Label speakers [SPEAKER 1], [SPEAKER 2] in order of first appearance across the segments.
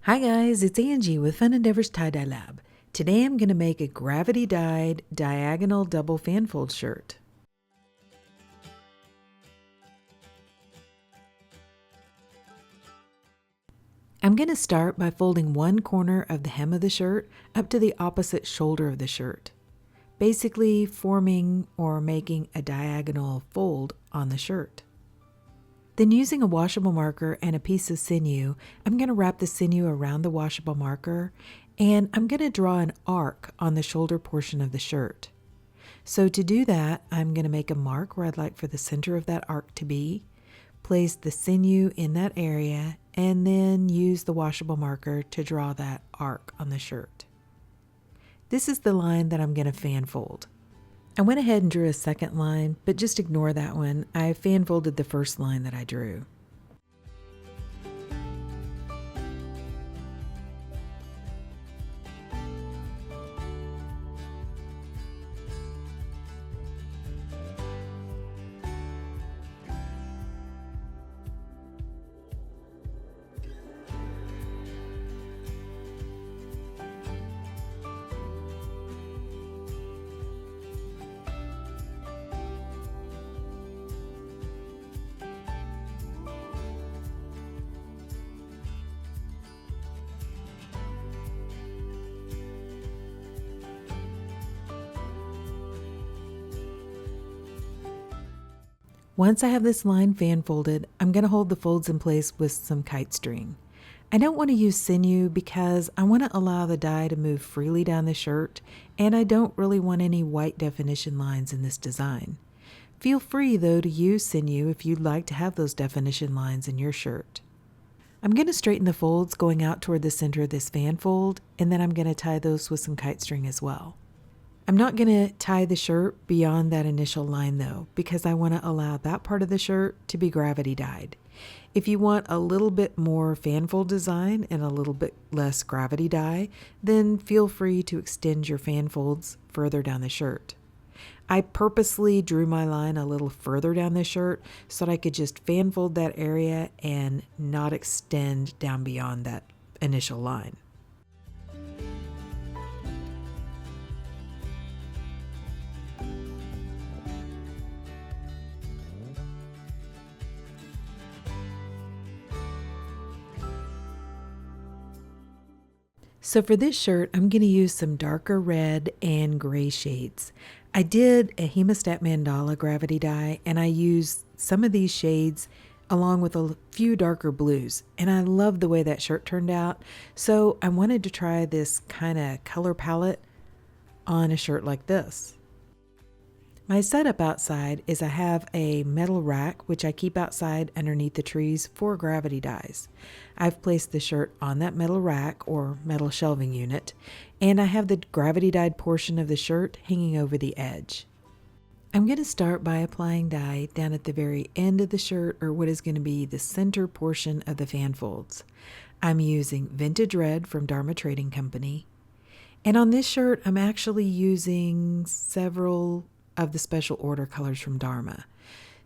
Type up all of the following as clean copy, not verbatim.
[SPEAKER 1] Hi guys, it's Angie with Fun Endeavors Tie-Dye Lab. Today I'm going to make a gravity-dyed diagonal double fanfold shirt. I'm going to start by folding one corner of the hem of the shirt up to the opposite shoulder of the shirt, basically forming or making a diagonal fold on the shirt. Then using a washable marker and a piece of sinew, I'm going to wrap the sinew around the washable marker and I'm going to draw an arc on the shoulder portion of the shirt. So to do that, I'm going to make a mark where I'd like for the center of that arc to be, place the sinew in that area, and then use the washable marker to draw that arc on the shirt. This is the line that I'm going to fan fold. I went ahead and drew a second line, but just ignore that one. I fan folded the first line that I drew. Once I have this line fan folded, I'm going to hold the folds in place with some kite string. I don't want to use sinew because I want to allow the dye to move freely down the shirt, and I don't really want any white definition lines in this design. Feel free though to use sinew if you'd like to have those definition lines in your shirt. I'm going to straighten the folds going out toward the center of this fan fold, and then I'm going to tie those with some kite string as well. I'm not going to tie the shirt beyond that initial line though, because I want to allow that part of the shirt to be gravity dyed. If you want a little bit more fanfold design and a little bit less gravity dye, then feel free to extend your fan folds further down the shirt. I purposely drew my line a little further down the shirt so that I could just fan fold that area and not extend down beyond that initial line. So for this shirt, I'm going to use some darker red and gray shades. I did a hemostat mandala gravity dye, and I used some of these shades along with a few darker blues, and I love the way that shirt turned out. So I wanted to try this kind of color palette on a shirt like this. My setup outside is I have a metal rack which I keep outside underneath the trees for gravity dyes. I've placed the shirt on that metal rack or metal shelving unit, and I have the gravity dyed portion of the shirt hanging over the edge. I'm going to start by applying dye down at the very end of the shirt, or what is going to be the center portion of the fan folds. I'm using Vintage Red from Dharma Trading Company. And on this shirt, I'm actually using several of the special order colors from Dharma.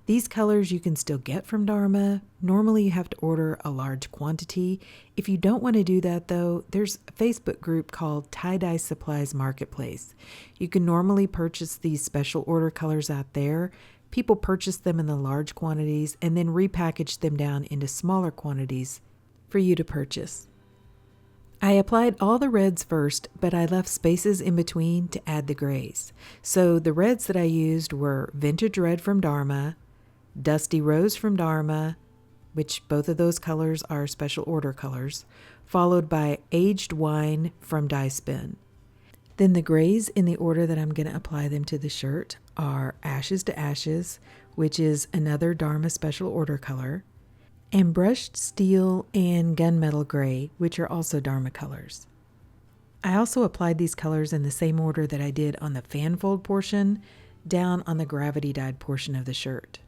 [SPEAKER 1] These colors you can still get from Dharma. Normally you have to order a large quantity. If you don't want to do that though, there's a Facebook group called Tie-Dye Supplies Marketplace. You can normally purchase these special order colors out there. People purchase them in the large quantities and then repackage them down into smaller quantities for you to purchase. I applied all the reds first, but I left spaces in between to add the grays. So the reds that I used were Vintage Red from Dharma, Dusty Rose from Dharma, which both of those colors are special order colors, followed by Aged Wine from Dye Spin. Then the grays in the order that I'm going to apply them to the shirt are Ashes to Ashes, which is another Dharma special order color, and Brushed Steel and Gunmetal Gray, which are also Dharma colors. I also applied these colors in the same order that I did on the fan fold portion, down on the gravity dyed portion of the shirt.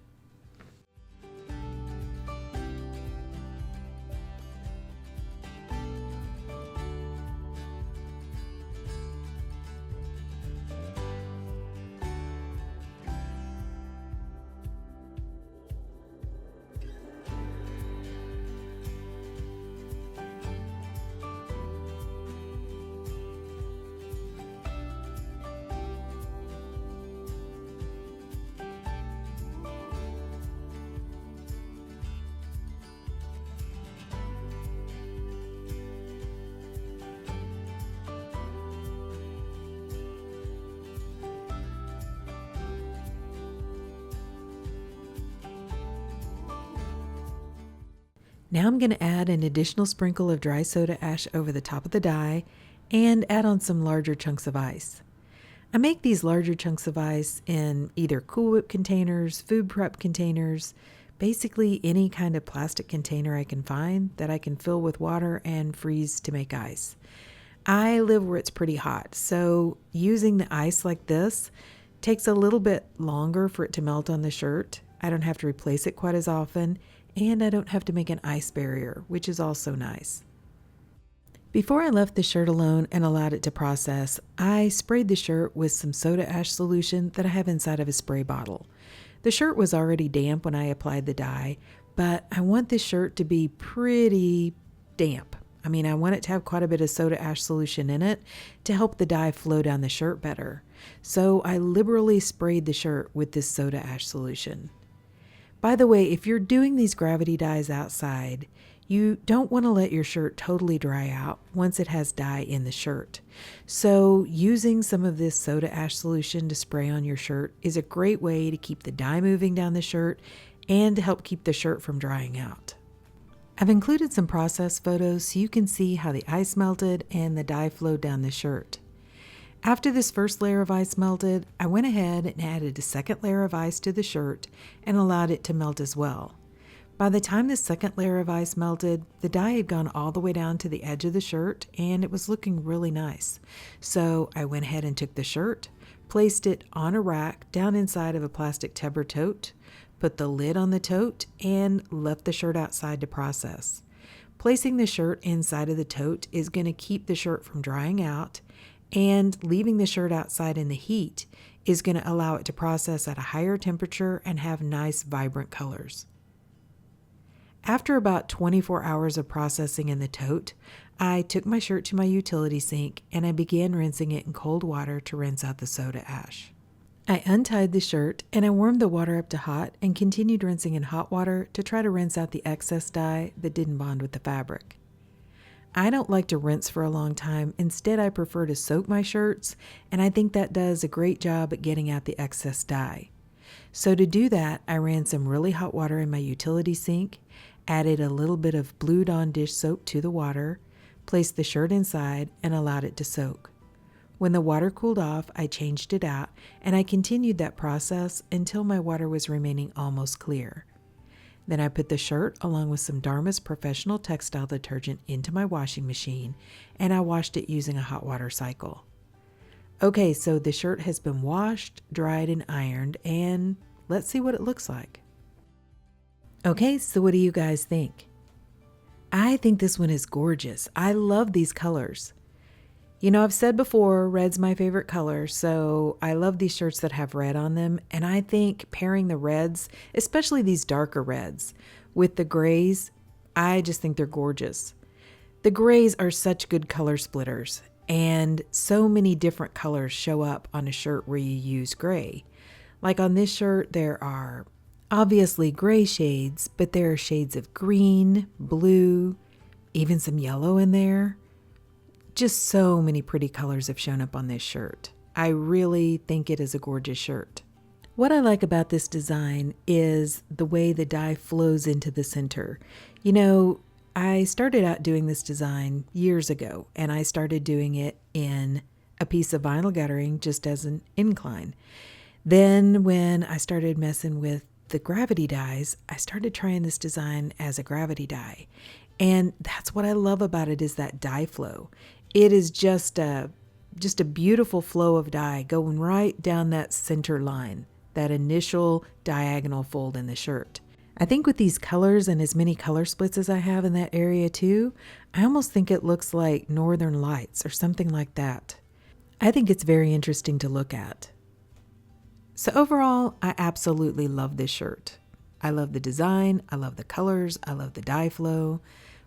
[SPEAKER 1] Now I'm going to add an additional sprinkle of dry soda ash over the top of the dye and add on some larger chunks of ice. I make these larger chunks of ice in either Cool Whip containers, food prep containers, basically any kind of plastic container I can find that I can fill with water and freeze to make ice. I live where it's pretty hot, so using the ice like this takes a little bit longer for it to melt on the shirt. I don't have to replace it quite as often, and I don't have to make an ice barrier, which is also nice. Before I left the shirt alone and allowed it to process, I sprayed the shirt with some soda ash solution that I have inside of a spray bottle. The shirt was already damp when I applied the dye, but I want this shirt to be pretty damp. I want it to have quite a bit of soda ash solution in it to help the dye flow down the shirt better. So I liberally sprayed the shirt with this soda ash solution. By the way, if you're doing these gravity dyes outside, you don't want to let your shirt totally dry out once it has dye in the shirt. So using some of this soda ash solution to spray on your shirt is a great way to keep the dye moving down the shirt and to help keep the shirt from drying out. I've included some process photos so you can see how the ice melted and the dye flowed down the shirt. After this first layer of ice melted, I went ahead and added a second layer of ice to the shirt and allowed it to melt as well. By the time the second layer of ice melted, the dye had gone all the way down to the edge of the shirt and it was looking really nice. So I went ahead and took the shirt, placed it on a rack down inside of a plastic tub or tote, put the lid on the tote, and left the shirt outside to process. Placing the shirt inside of the tote is going to keep the shirt from drying out, and leaving the shirt outside in the heat is going to allow it to process at a higher temperature and have nice, vibrant colors. After about 24 hours of processing in the tote, I took my shirt to my utility sink and I began rinsing it in cold water to rinse out the soda ash. I untied the shirt and I warmed the water up to hot and continued rinsing in hot water to try to rinse out the excess dye that didn't bond with the fabric. I don't like to rinse for a long time. Instead, I prefer to soak my shirts, and I think that does a great job at getting out the excess dye. So to do that, I ran some really hot water in my utility sink, added a little bit of Blue Dawn dish soap to the water, placed the shirt inside, and allowed it to soak. When the water cooled off, I changed it out, and I continued that process until my water was remaining almost clear. Then I put the shirt along with some Dharma's professional textile detergent into my washing machine, and I washed it using a hot water cycle. Okay, so the shirt has been washed, dried, and ironed, and let's see what it looks like. Okay, so what do you guys think? I think this one is gorgeous. I love these colors. You know, I've said before, red's my favorite color, so I love these shirts that have red on them, and I think pairing the reds, especially these darker reds, with the grays, I just think they're gorgeous. The grays are such good color splitters, and so many different colors show up on a shirt where you use gray. Like on this shirt, there are obviously gray shades, but there are shades of green, blue, even some yellow in there. Just so many pretty colors have shown up on this shirt. I really think it is a gorgeous shirt. What I like about this design is the way the dye flows into the center. You know, I started out doing this design years ago, and I started doing it in a piece of vinyl guttering just as an incline. Then when I started messing with the gravity dyes, I started trying this design as a gravity dye. And that's what I love about it, is that dye flow. It is just a beautiful flow of dye going right down that center line, that initial diagonal fold in the shirt. I think with these colors and as many color splits as I have in that area too, I almost think it looks like Northern Lights or something like that. I think it's very interesting to look at. So overall, I absolutely love this shirt. I love the design, I love the colors, I love the dye flow.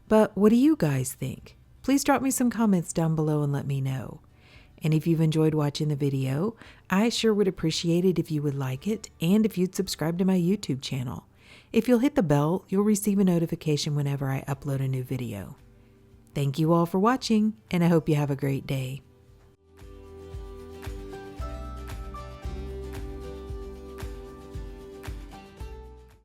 [SPEAKER 1] But what do you guys think? Please drop me some comments down below and let me know. And if you've enjoyed watching the video, I sure would appreciate it if you would like it and if you'd subscribe to my YouTube channel. If you'll hit the bell, you'll receive a notification whenever I upload a new video. Thank you all for watching, and I hope you have a great day.